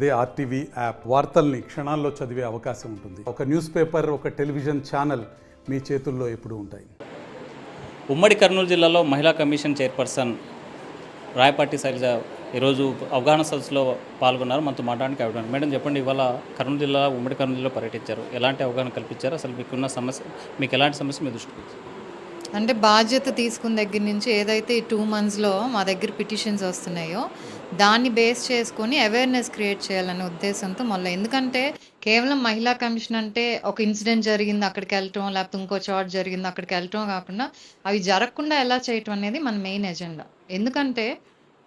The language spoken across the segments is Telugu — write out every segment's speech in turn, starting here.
అదే ఆర్టీవీ యాప్ వార్తల్ని క్షణాల్లో చదివే అవకాశం ఉంటుంది. ఒక న్యూస్ పేపర్, ఒక టెలివిజన్ ఛానల్ మీ చేతుల్లో ఎప్పుడూ ఉంటాయి. ఉమ్మడి కర్నూలు జిల్లాలో మహిళా కమిషన్ చైర్పర్సన్ రాయపాటి శైలజ ఈరోజు అవగాహన సదస్సులో పాల్గొన్నారు. మనతో మాట్లాడడానికి అవ్వడం. మేడం చెప్పండి, ఇవాళ కర్నూలు జిల్లా ఉమ్మడి కర్నూలు జిల్లాలో పర్యటించారు. ఎలాంటి అవగాహన కల్పించారు? అసలు మీకున్న సమస్య, మీకు ఎలాంటి సమస్య మీ దృష్టికి వచ్చింది? అంటే బాధ్యత తీసుకున్న దగ్గర నుంచి ఏదైతే ఈ 2 monthsలో మా దగ్గర పిటిషన్స్ వస్తున్నాయో దాన్ని బేస్ చేసుకొని అవేర్నెస్ క్రియేట్ చేయాలనే ఉద్దేశంతో మళ్ళీ, ఎందుకంటే కేవలం మహిళా కమిషన్ అంటే ఒక ఇన్సిడెంట్ జరిగింది అక్కడికి వెళ్ళటం, లేకపోతే ఇంకో చోట జరిగింది అక్కడికి వెళ్ళటం కాకుండా అవి జరగకుండా ఎలా చేయటం అనేది మన మెయిన్ ఎజెండా. ఎందుకంటే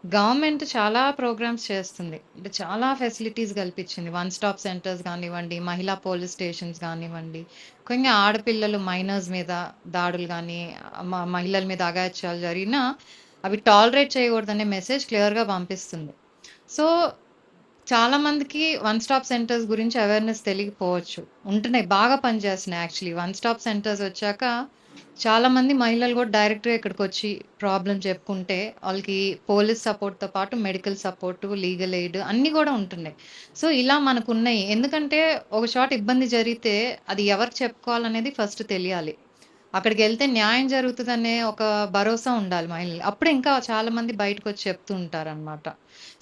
గవర్నమెంట్ చాలా ప్రోగ్రామ్స్ చేస్తుంది, అంటే చాలా ఫెసిలిటీస్ కల్పించింది. 1-stop సెంటర్స్ కానివ్వండి, మహిళా పోలీస్ స్టేషన్స్ కానివ్వండి, కొన్ని ఆడపిల్లలు మైనర్స్ మీద దాడులు కానీ మహిళల మీద అగాత్యాలు జరిగినా అవి టాలరేట్ చేయకూడదనే మెసేజ్ క్లియర్గా పంపిస్తుంది. సో చాలామందికి 1-stop సెంటర్స్ గురించి అవేర్నెస్ తెలియకపోవచ్చు, ఉంటున్నాయి, బాగా పనిచేస్తున్నాయి. యాక్చువల్లీ 1-stop సెంటర్స్ వచ్చాక చాలామంది మహిళలు కూడా డైరెక్ట్గా ఇక్కడికి వచ్చి ప్రాబ్లం చెప్పుకుంటే వాళ్ళకి పోలీస్ సపోర్ట్తో పాటు మెడికల్ సపోర్టు, లీగల్ ఎయిడ్ అన్నీ కూడా ఉంటున్నాయి. సో ఇలా మనకు ఉన్నాయి. ఎందుకంటే ఒక చోట ఇబ్బంది జరిగితే అది ఎవరికి చెప్పుకోవాలనేది ఫస్ట్ తెలియాలి. అక్కడికి వెళ్తే న్యాయం జరుగుతుందనే ఒక భరోసా ఉండాలి మహిళలు. అప్పుడే ఇంకా చాలామంది బయటకు వచ్చి చెప్తూ ఉంటారనమాట.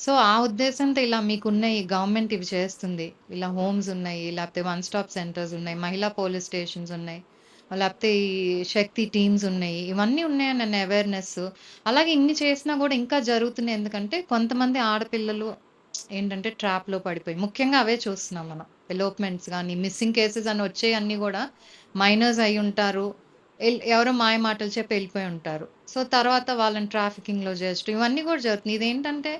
సో ఆ ఉద్దేశంతో ఇలా మీకున్నాయి, గవర్నమెంట్ ఇవి చేస్తుంది, ఇలా హోమ్స్ ఉన్నాయి, లేకపోతే 1-stop సెంటర్స్ ఉన్నాయి, మహిళా పోలీస్ స్టేషన్స్ ఉన్నాయి, లేకపోతే ఈ శక్తి టీమ్స్ ఉన్నాయి, ఇవన్నీ ఉన్నాయన్న అవేర్నెస్. అలాగే ఇన్ని చేసినా కూడా ఇంకా జరుగుతున్నాయి. ఎందుకంటే కొంతమంది ఆడపిల్లలు ఏంటంటే ట్రాప్లో పడిపోయి, ముఖ్యంగా అవే చూస్తున్నాం మనం. ఎలోప్మెంట్స్ కానీ మిస్సింగ్ కేసెస్ అని వచ్చే అన్నీ కూడా మైనర్స్ అయి ఉంటారు, ఎవరో మాయ మాటలు చెప్పి వెళ్ళిపోయి ఉంటారు. సో తర్వాత వాళ్ళని ట్రాఫికింగ్లో చేస్తూ ఇవన్నీ కూడా జరుగుతుంది. ఇదేంటంటే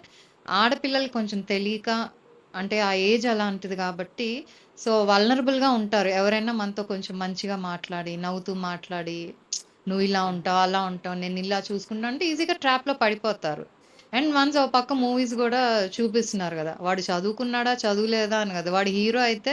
ఆడపిల్లలు కొంచెం తెలియక, అంటే ఆ ఏజ్ అలాంటిది కాబట్టి సో వల్నరబుల్గా ఉంటారు. ఎవరైనా మనతో కొంచెం మంచిగా మాట్లాడి, నవ్వుతూ మాట్లాడి, నువ్వు ఇలా ఉంటావు, అలా ఉంటావు, నేను ఇలా చూసుకుంటా అంటే ఈజీగా ట్రాప్లో పడిపోతారు. అండ్ వన్స్ ఒక పక్క మూవీస్ కూడా చూపిస్తున్నారు కదా, వాడు చదువుకున్నాడా చదువులేదా అని కదా, వాడు హీరో అయితే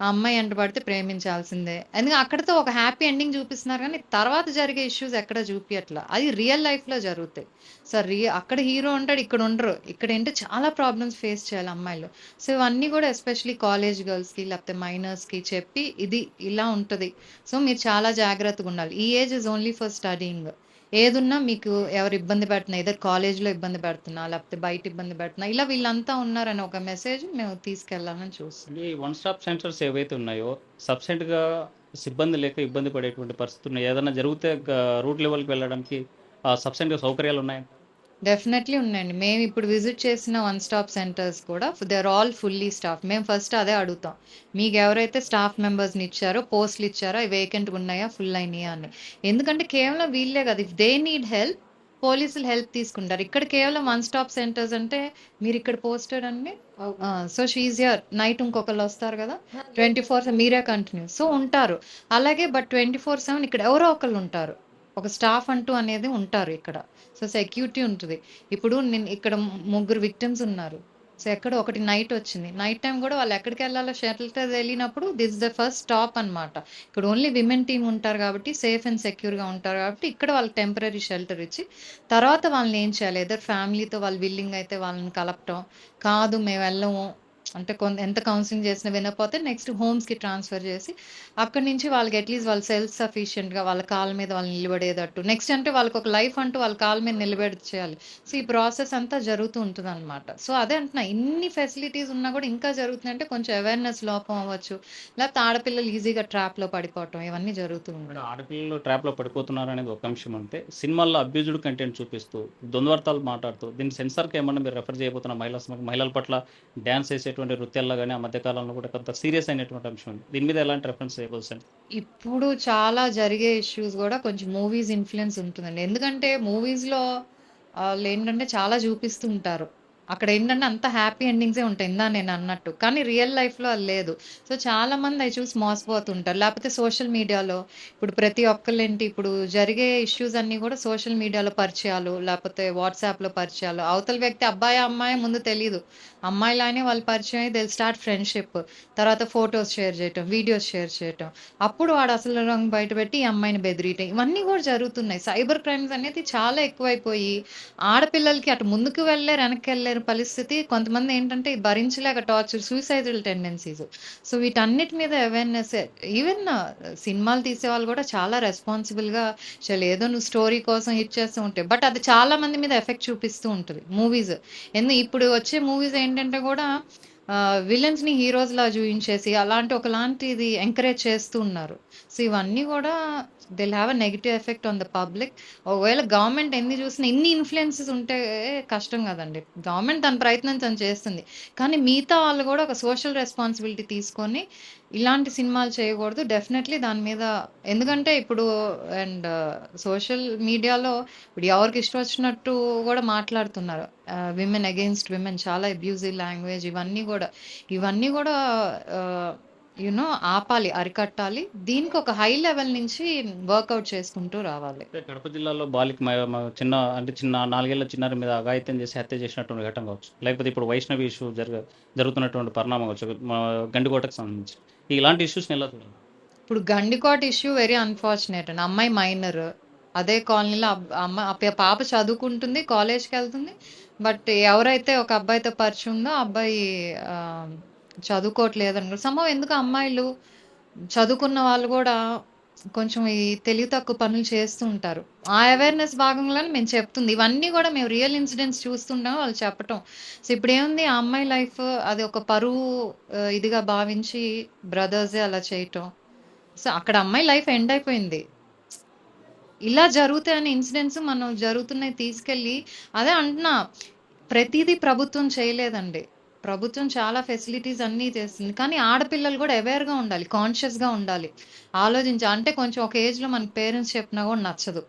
ఆ అమ్మాయి ఎంట పడితే ప్రేమించాల్సిందే, ఎందుకంటే అక్కడితో ఒక హ్యాపీ ఎండింగ్ చూపిస్తున్నారు. కానీ తర్వాత జరిగే ఇష్యూస్ ఎక్కడ చూపియట్లా, అది రియల్ లైఫ్లో జరుగుతాయి. సో అక్కడ హీరో ఉంటాడు, ఇక్కడ ఉండరు. ఇక్కడ ఏంటంటే చాలా ప్రాబ్లమ్స్ ఫేస్ చేయాలి అమ్మాయిలు. సో ఇవన్నీ కూడా ఎస్పెషలీ కాలేజ్ గర్ల్స్కి లేకపోతే మైనర్స్కి చెప్పి ఇది ఇలా ఉంటుంది, సో మీరు చాలా జాగ్రత్తగా ఉండాలి. ఈ age is only for studying. ఏదున్నా మీకు ఎవరు ఇబ్బంది పెడుతున్నా, ఏదో కాలేజ్లో ఇబ్బంది పెడుతున్నా లేకపోతే బయట ఇబ్బంది పెడుతున్నా, ఇలా వీళ్ళంతా ఉన్నారని ఒక మెసేజ్ మేము తీసుకెళ్లాలని చూస్తున్నాం. ఈ 1-stop సెంటర్స్ ఏవైతే ఉన్నాయో సబ్సెంట్గా సిబ్బంది లేక ఇబ్బంది పడేటువంటి పరిస్థితులు ఉన్నాయి. ఏదైనా జరిగితే రూట్ లెవెల్కి వెళ్ళడానికి సబ్సెంట్గా సౌకర్యాలు ఉన్నాయి? డెఫినెట్లీ ఉన్నాయండి. మేము ఇప్పుడు విజిట్ చేసిన 1-stop సెంటర్స్ కూడా they are all fully staff. మేము ఫస్ట్ అదే అడుగుతాం, మీకు ఎవరైతే స్టాఫ్ మెంబర్స్ని ఇచ్చారో, పోస్టులు ఇచ్చారో, అవి వేకెంట్గా ఉన్నాయా, ఫుల్ అయినాయా అని. ఎందుకంటే కేవలం వీళ్ళే కదా, ఇఫ్ దే నీడ్ హెల్ప్ పోలీసులు హెల్ప్ తీసుకుంటారు. ఇక్కడ కేవలం 1-stop సెంటర్స్ అంటే మీరు ఇక్కడ పోస్టెడ్ అండి, సో షీఈ్ హియర్, నైట్ ఇంకొకళ్ళు వస్తారు కదా, 24 మీరే కంటిన్యూ సో ఉంటారు. అలాగే బట్ 24/7 ఇక్కడ ఎవరో ఒకళ్ళు ఉంటారు, ఒక స్టాఫ్ అంటూ అనేది ఉంటారు ఇక్కడ. సో సెక్యూరిటీ ఉంటుంది. ఇప్పుడు నేను ఇక్కడ 3 విక్టిమ్స్ ఉన్నారు. సో ఎక్కడ ఒకటి నైట్ వచ్చింది, నైట్ టైం కూడా వాళ్ళు ఎక్కడికి వెళ్ళాలో షటిల్తో వెళ్ళినప్పుడు దిస్ ద ఫస్ట్ స్టాప్ అనమాట. ఇక్కడ ఓన్లీ విమెన్ టీమ్ ఉంటారు కాబట్టి సేఫ్ అండ్ సెక్యూర్గా ఉంటారు కాబట్టి ఇక్కడ వాళ్ళకి టెంపరీ షెల్టర్ ఇచ్చి తర్వాత వాళ్ళని ఏం చేయాలి, ఏదో ఫ్యామిలీతో వాళ్ళు విల్లింగ్ అయితే వాళ్ళని కలపటం కాదు, మేము వెళ్ళము అంటే ఎంత కౌన్సిలింగ్ చేసినా వినకపోతే నెక్స్ట్ హోమ్స్కి ట్రాన్స్ఫర్ చేసి అక్కడి నుంచి వాళ్ళకి అట్లీస్ట్ వాళ్ళు సెల్ఫ్ సఫిషియెంట్గా వాళ్ళ కాళ్ళ మీద వాళ్ళు నిలబడేటట్టు, నెక్స్ట్ అంటే వాళ్ళకి ఒక లైఫ్ అంటూ వాళ్ళ కాళ్ళ మీద నిలబెడి చేయాలి. సో ఈ ప్రాసెస్ అంతా జరుగుతూ ఉంటుంది అనమాట. సో అదే అంటున్నా, ఇన్ని ఫెసిలిటీస్ ఉన్నా కూడా ఇంకా జరుగుతుందంటే కొంచెం అవేర్నెస్ లోపం అవ్వచ్చు, లేకపోతే ఆడపిల్లలు ఈజీగా ట్రాప్లో పడిపోవటం, ఇవన్నీ జరుగుతూ ఉంటాయి. ఆడపిల్లలు ట్రాప్లో పడిపోతున్నారు అనేది ఒక అంశం. అంటే సినిమాల్లో అబ్యూజ్డ్ కంటెంట్ చూపిస్తూ ద్వంద్వార్థాలు మాట్లాడుతూ దీన్ని సెన్సార్కి ఏమన్నా మీరు రెఫర్ చేయబోతున్న మహిళల పట్ల డ్యాన్స్ వేసేటువంటి నృత్యాల్లో కానీ ఆ మధ్యకాలంలో కూడా కొంత సీరియస్ అయినటువంటి అంశం ఉంది. దీని మీద ఎలాంటి రెఫరెన్స్ చేయబోతుంది? ఇప్పుడు చాలా జరిగే ఇష్యూస్ కూడా కొంచెం మూవీస్ ఇన్ఫ్లుయెన్స్ ఉంటుందండి. ఎందుకంటే మూవీస్లో వాళ్ళు ఏంటంటే చాలా చూపిస్తూ ఉంటారు, అక్కడ ఏంటంటే అంత హ్యాపీ ఎండింగ్సే ఉంటాయి ఇందా నేను అన్నట్టు, కానీ రియల్ లైఫ్లో అది లేదు. సో చాలా మంది అవి చూసి మోసపోతుంటారు. లేకపోతే సోషల్ మీడియాలో ఇప్పుడు ప్రతి ఒక్కళ్ళు ఏంటి, ఇప్పుడు జరిగే ఇష్యూస్ అన్నీ కూడా సోషల్ మీడియాలో పరిచయాలు, లేకపోతే వాట్సాప్లో పరిచయాలు, అవతల వ్యక్తి అబ్బాయి అమ్మాయి ముందు తెలియదు, అమ్మాయిలానే వాళ్ళు పరిచయం అయ్యి దిల్ స్టార్ట్ ఫ్రెండ్షిప్, తర్వాత ఫొటోస్ షేర్ చేయటం, వీడియోస్ షేర్ చేయటం, అప్పుడు వాడు అసలు రంగు బయటపెట్టి ఈ అమ్మాయిని బెదిరియటం, ఇవన్నీ కూడా జరుగుతున్నాయి. సైబర్ క్రైమ్స్ అనేది చాలా ఎక్కువైపోయి ఆడపిల్లలకి అటు ముందుకు వెళ్ళలేరు వెనక్కి వెళ్ళలేరు, పరిస్థితి. కొంతమంది ఏంటంటే భరించలేక టార్చర్, సూసైడల్ టెండెన్సీస్. సో వీటన్నిటి మీద అవేర్‌నెస్ ఈవెన్ సినిమాలు తీసేవాళ్ళు కూడా చాలా రెస్పాన్సిబుల్‌గా ఏదో నువ్వు స్టోరీ కోసం హిట్ చేస్తూ ఉంటే బట్ అది చాలా మంది మీద ఎఫెక్ట్ చూపిస్తూ ఉంటది మూవీస్. ఇప్పుడు వచ్చే మూవీస్ ఏంటంటే కూడా విలన్స్‌ని హీరోస్‌లా చూయించేసి అలాంటి ఒకలాంటిది ఎంకరేజ్ చేస్తూ ఉన్నారు. సో ఇవన్నీ కూడా will have a negative effect on the public. ఒకవేళ గవర్నమెంట్ ఎన్ని చూసినా ఇన్ని ఇన్‌ఫ్లుయెన్సెస్ ఉంటే కష్టం కదండీ. గవర్నమెంట్ తన ప్రయత్నం తను చేస్తుంది. కానీ మిగతా వాళ్ళు కూడా ఒక సోషల్ రెస్పాన్సిబిలిటీ తీసుకొని ఇలాంటి సినిమాలు చేయకూడదు. డెఫినెట్‌లీ దాని మీద ఎందుకంటే ఇప్పుడు అండ్ సోషల్ మీడియాలో ఇప్పుడు ఎవరికి ఇష్టం వచ్చినట్టు కూడా మాట్లాడుతున్నారు. విమెన్ అగెయిన్స్ట్ విమెన్ చాలా అబ్యూజివ్ లాంగ్వేజ్ ఇవన్నీ కూడా ఆపాలి, అరికట్టాలి. దీనికి ఒక హై లెవెల్ నుంచి వర్కౌట్ చేసుకుంటూ రావాలి. అంటే కడప జిల్లాలో బాలిక చిన్న 4 ఏళ్ల చిన్నారి మీద అఘాయిత్యం చేసి హత్య చేసినటువంటి ఘటన కావచ్చు, లేకపోతే ఇప్పుడు వైష్ణవి ఇష్యూ జరుగుతున్నటువంటి పరిణామం కావచ్చు, గండికోటకు సంబంధించి ఇలాంటి ఇష్యూస్ని ఎలా చూడాలి? ఇప్పుడు గండికోట ఇష్యూ వెరీ అన్ఫార్చునేట్ అండి. అమ్మాయి మైనర్, అదే కాలనీలో పాప చదువుకుంటుంది, కాలేజ్కి వెళ్తుంది. బట్ ఎవరైతే ఒక అబ్బాయితో పరిచయం ఉందో ఆ అబ్బాయి చదువుకోవట్లేదు అనుకో సంభవం. ఎందుకు అమ్మాయిలు చదువుకున్న వాళ్ళు కూడా కొంచెం ఈ తెలివి తక్కువ పనులు చేస్తూ ఉంటారు. ఆ అవేర్నెస్ భాగంలోనే మేము చెప్తుంది. ఇవన్నీ కూడా మేము రియల్ ఇన్సిడెంట్స్ చూస్తుంటాం వాళ్ళు చెప్పటం. సో ఇప్పుడు ఏముంది, ఆ అమ్మాయి లైఫ్ అది ఒక పరువు ఇదిగా భావించి బ్రదర్సే అలా చేయటం. సో అక్కడ అమ్మాయి లైఫ్ ఎండ్ అయిపోయింది. ఇలా జరుగుతాయనే ఇన్సిడెంట్స్ మనం జరుగుతున్నాయి తీసుకెళ్ళి అదే అంటున్నా, ప్రతిదీ ప్రభుత్వం చేయలేదండి. ప్రభుత్వం చాలా ఫెసిలిటీస్ అన్నీ చేస్తుంది. కానీ ఆడపిల్లలు కూడా అవేర్‌గా ఉండాలి, కాన్షియస్‌గా ఉండాలి. అంటే కొంచెం ఒక ఏజ్‌లో మనకి పేరెంట్స్ చెప్పినా కూడా నచ్చదు.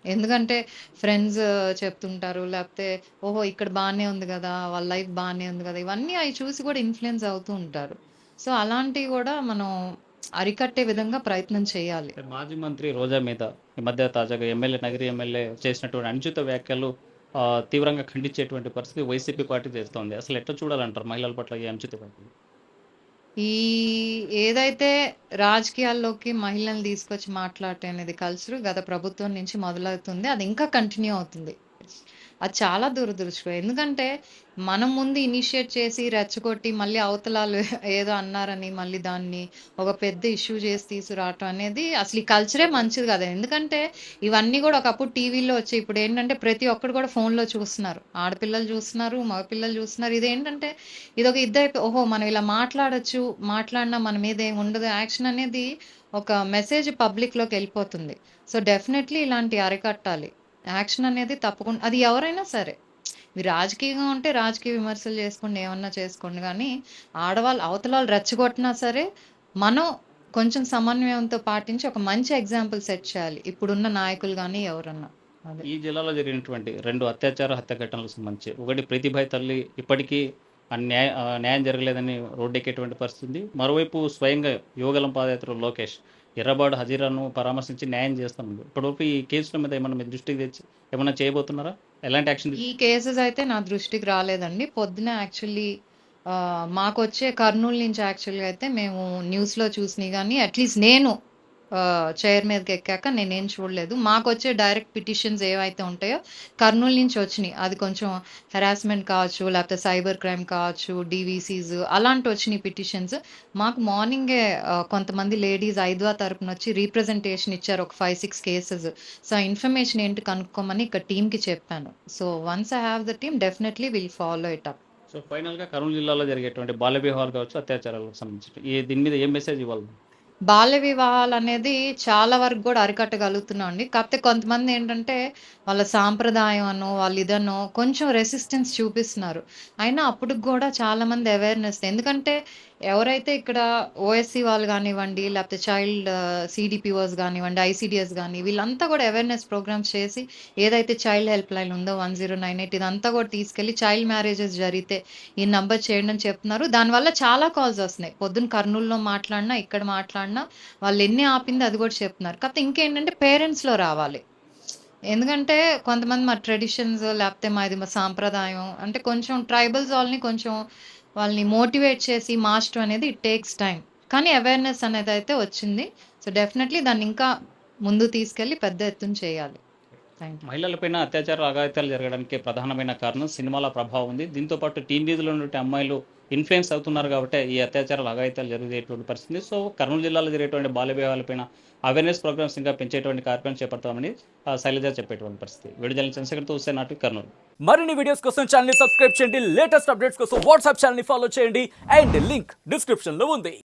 ఎందుకంటే ఫ్రెండ్స్ చెప్తుంటారు, లేకపోతే ఓహో ఇక్కడ బానే ఉంది కదా, వాళ్ళ లైఫ్ బానే ఉంది కదా, ఇవన్నీ అవి చూసి కూడా ఇన్‌ఫ్లుయెన్స్ అవుతూ ఉంటారు. సో అలాంటివి కూడా మనం అరికట్టే విధంగా ప్రయత్నం చేయాలి. మాజీ మంత్రి రోజా మీద ఈ మధ్య తాజాగా నగరి ఎమ్మెల్యే చేసినటువంటి అనుచిత వ్యాఖ్యలు తీవ్రంగా ఖండించేటువంటి పరిస్థితి వైసీపీ పార్టీ చేస్తోంది. అసలు ఎట్లా చూడాలంటారు మహిళల పట్ల ఈ అనుచిత వ్యాఖ్యలు? ఈ ఏదైతే రాజకీయాల్లోకి మహిళల్ని తీసుకొచ్చి మాట్లాడటం అనేది కల్చర్ గత ప్రభుత్వం నుంచి మొదలవుతుంది. అది ఇంకా కంటిన్యూ అవుతుంది. అది చాలా దురదృష్టం. ఎందుకంటే మనం ముందు ఇనిషియేట్ చేసి రెచ్చగొట్టి మళ్ళీ అవతలాలు ఏదో అన్నారని మళ్ళీ దాన్ని ఒక పెద్ద ఇష్యూ చేసి తీసుకురావటం అనేది అసలు ఈ కల్చరే మంచిది కాదు. ఎందుకంటే ఇవన్నీ కూడా ఒకప్పుడు టీవీలో వచ్చాయి. ఇప్పుడు ఏంటంటే ప్రతి ఒక్కరు కూడా ఫోన్లో చూస్తున్నారు. ఆడపిల్లలు చూస్తున్నారు, మగపిల్లలు చూస్తున్నారు. ఇదేంటంటే ఇదొక ఓహో మనం ఇలా మాట్లాడొచ్చు, మాట్లాడినా మన మీద ఏమి ఉండదు యాక్షన్ అనేది ఒక మెసేజ్ పబ్లిక్లోకి వెళ్ళిపోతుంది. సో డెఫినెట్లీ ఇలాంటి అరికట్టాలి. యాక్షన్ అనేది తప్పకుండా, అది ఎవరైనా సరే. మీరు రాజకీయంగా ఉంటే రాజకీయ విమర్శలు చేసుకోండి, ఏమన్నా చేసుకోండి. కానీ అవతల రెచ్చగొట్టినా సరే మనం కొంచెం సమన్వయంతో పాటించి ఒక మంచి ఎగ్జాంపుల్ సెట్ చేయాలి ఇప్పుడున్న నాయకులు కానీ ఎవరన్నా. అదే ఈ జిల్లాలో జరిగినటువంటి 2 హత్య ఘటనలకు సంబంధించి ఒకటి ప్రతిభాయ్ తల్లి ఇప్పటికీ న్యాయం జరగలేదని రోడ్డెక్కేటువంటి పరిస్థితి. మరోవైపు స్వయంగా యువగలం పాదయాత్ర లోకేష్ ఎర్రబాడు హజీరాను పరామర్శించి న్యాయం చేస్తాం. ఇప్పటివరకు ఈ కేసుల మీద ఏమన్నా మీ దృష్టికి తెచ్చి ఏమన్నా చేయబోతున్నారా? ఎలాంటి యాక్షన్? ఈ కేసెస్ అయితే నా దృష్టికి రాలేదండి. పొద్దున యాక్చువల్లీ మాకొచ్చే కర్నూలు నుంచి యాక్చువల్గా అయితే మేము న్యూస్లో చూసినాయి, కానీ అట్లీస్ట్ నేను చైర్ మీదకి ఎక్కాక నేనేం చూడలేదు. మాకు వచ్చే డైరెక్ట్ పిటిషన్స్ ఏవైతే ఉంటాయో కర్నూలు నుంచి వచ్చినాయి. అది కొంచెం హెరాస్మెంట్ కావచ్చు, లేకపోతే సైబర్ క్రైమ్ కావచ్చు, డీవీసీస్ అలాంటి వచ్చినాయి పిటిషన్స్. మాకు మార్నింగే కొంతమంది లేడీస్ ఐద్వా తరపున వచ్చి రీప్రజెంటేషన్ ఇచ్చారు, ఒక 5-6 కేసెస్. సో ఆ ఇన్ఫర్మేషన్ ఏంటి కనుక్కోమని ఇక్కడ టీమ్కి చెప్పాను. So once I have the team definitely will follow it up. So ఫైనల్గా కర్నూలు జిల్లాలో జరిగేటువంటి బాల్య వివాహాలు కావచ్చు, అత్యాచారాలకు సంబంధించి దీని మీద ఏం మెసేజ్ ఇవ్వాలి? బాల్య వివాహాలు అనేది చాలా వరకు కూడా అరికట్టగలుగుతున్నాం అండి. కాకపోతే కొంతమంది ఏంటంటే వాళ్ళ సాంప్రదాయం అనో వాళ్ళు ఇదనో కొంచెం రెసిస్టెన్స్ చూపిస్తున్నారు. అయినా అప్పటికి కూడా చాలా మంది అవేర్నెస్, ఎందుకంటే ఎవరైతే ఇక్కడ ఓఎస్సీ వాళ్ళు కానివ్వండి, లేకపోతే చైల్డ్ సిడిపిఓస్ కానివ్వండి, ఐసిడిఎస్ కానీ వీళ్ళంతా కూడా అవేర్నెస్ ప్రోగ్రామ్స్ చేసి ఏదైతే చైల్డ్ హెల్ప్ లైన్ ఉందో 1098 ఇదంతా కూడా తీసుకెళ్లి చైల్డ్ మ్యారేజెస్ జరిగితే ఈ నంబర్ చేయండి అని చెప్తున్నారు. దానివల్ల చాలా కాల్స్ వస్తున్నాయి. పొద్దున్న కర్నూలులో మాట్లాడినా, ఇక్కడ మాట్లాడినా వాళ్ళు ఎన్ని ఆపింది అది కూడా చెప్తున్నారు. కాకపోతే ఇంకేంటంటే పేరెంట్స్లో రావాలి. ఎందుకంటే కొంతమంది మా ట్రెడిషన్స్ లేకపోతే మా సాంప్రదాయం అంటే కొంచెం ట్రైబల్స్ వాళ్ళని మోటివేట్ చేసి మార్చడం అనేది ఇట్ టేక్స్ టైం. కానీ అవేర్నెస్ అనేది అయితే వచ్చింది. సో డెఫినెట్లీ దాన్ని ఇంకా ముందు తీసుకెళ్ళి పెద్ద ఎత్తున చేయాలి. Thank you. మహిళలపైన అత్యాచార అఘాయిత్యాలు జరగడానికి ప్రధానమైన కారణం సినిమాల ప్రభావం ఉంది. దీంతోపాటు టీనేజ్లో ఉన్నటువంటి అమ్మాయిలు ఇన్ఫ్లుయెన్స్ అవుతున్నారు కాబట్టి ఈ అత్యాచారాలు అఘాయిత్యాలు జరిగేటువంటి పరిస్థితి. సో కర్నూలు జిల్లాలో జరిగేటువంటి బాల్య వివాహాలపైన అవేర్నెస్ ప్రోగ్రామ్స్ ఇంకా పెంచేటువంటి కార్యక్రమం చేపడతామని శైలజ చెప్పేటువంటి పరిస్థితి. విడుదల చంద్రశేఖర్తో హుస్సేన్ నాటి కర్నూలు. మరిన్ని వీడియోస్ కోసం ఛానల్ ని సబ్స్క్రైబ్ చేయండి. లేటెస్ట్ అప్డేట్స్ కోసం వాట్సాప్ ఛానల్ ని ఫాలో చేయండి. అండ్ లింక్ డిస్క్రిప్షన్ లో ఉంది.